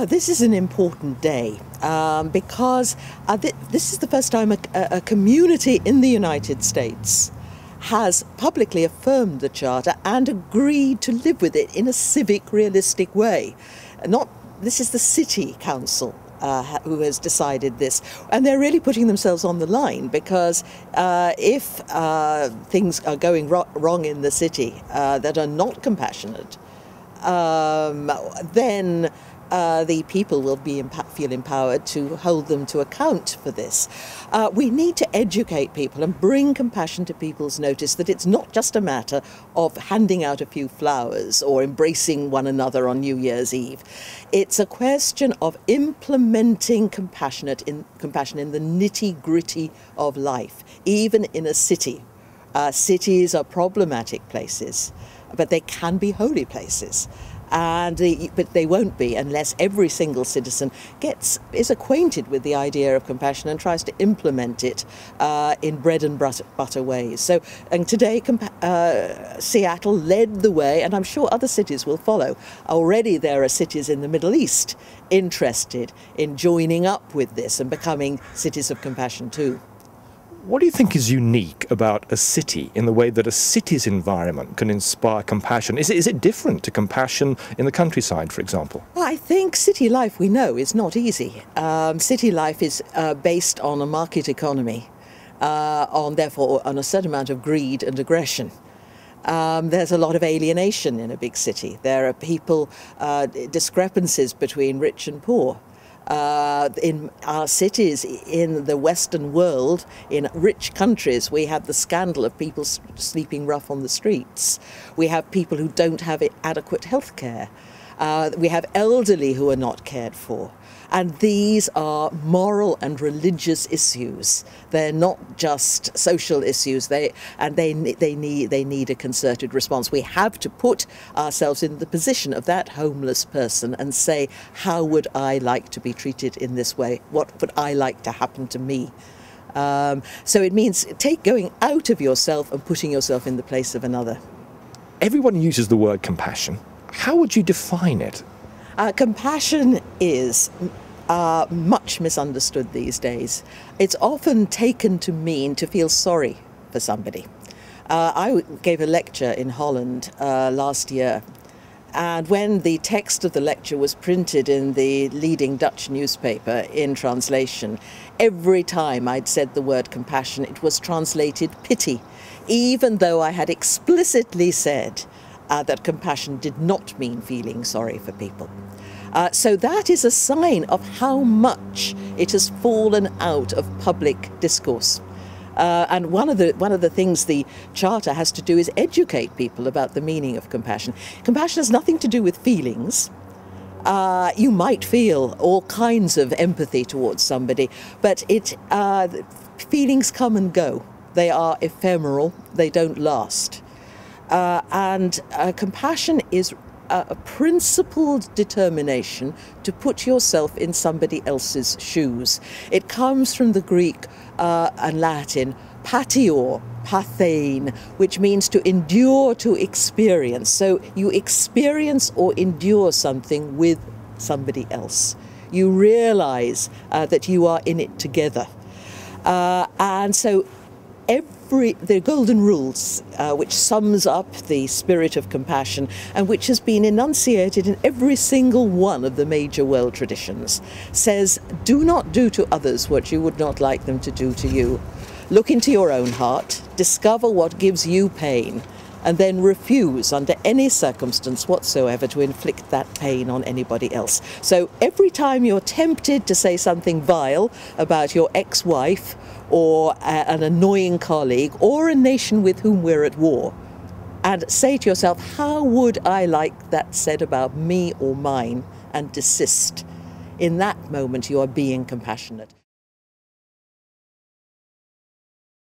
This is an important day because this is the first time a community in the United States has publicly affirmed the Charter and agreed to live with it in a civic, realistic way. This is the City Council who has decided this, and they're really putting themselves on the line because if things are going wrong in the city that are not compassionate, then the people will feel empowered to hold them to account for this. We need to educate people and bring compassion to people's notice that it's not just a matter of handing out a few flowers or embracing one another on New Year's Eve. It's a question of implementing compassion in the nitty-gritty of life, even in a city. Cities are problematic places, but they can be holy places. But they won't be unless every single citizen is acquainted with the idea of compassion and tries to implement it in bread and butter ways. So, and today Seattle led the way, and I'm sure other cities will follow. Already there are cities in the Middle East interested in joining up with this and becoming cities of compassion too. What do you think is unique about a city in the way that a city's environment can inspire compassion? Is it different to compassion in the countryside, for example? Well, I think city life, we know, is not easy. City life is based on a market economy, therefore on a certain amount of greed and aggression. There's a lot of alienation in a big city. There are discrepancies between rich and poor. In our cities, in the Western world, in rich countries, we have the scandal of people sleeping rough on the streets. We have people who don't have adequate health care. We have elderly who are not cared for. And these are moral and religious issues. They're not just social issues. They need a concerted response. We have to put ourselves in the position of that homeless person and say, how would I like to be treated in this way? What would I like to happen to me? So it means going out of yourself and putting yourself in the place of another. Everyone uses the word compassion. How would you define it? Compassion is much misunderstood these days. It's often taken to mean to feel sorry for somebody. I gave a lecture in Holland last year, and when the text of the lecture was printed in the leading Dutch newspaper in translation, every time I'd said the word compassion, it was translated pity, even though I had explicitly said that compassion did not mean feeling sorry for people. So that is a sign of how much it has fallen out of public discourse. And one of the things the Charter has to do is educate people about the meaning of compassion. Compassion has nothing to do with feelings. You might feel all kinds of empathy towards somebody, but feelings come and go. They are ephemeral. They don't last. And compassion is a principled determination to put yourself in somebody else's shoes. It comes from the Greek and Latin patior, pathein, which means to endure, to experience. So you experience or endure something with somebody else. You realize that you are in it together. And so the golden rules, which sums up the spirit of compassion and which has been enunciated in every single one of the major world traditions, says, do not do to others what you would not like them to do to you. Look into your own heart, discover what gives you pain, and then refuse under any circumstance whatsoever to inflict that pain on anybody else. So every time you're tempted to say something vile about your ex-wife or an annoying colleague or a nation with whom we're at war, and say to yourself, how would I like that said about me or mine, and desist. In that moment you are being compassionate.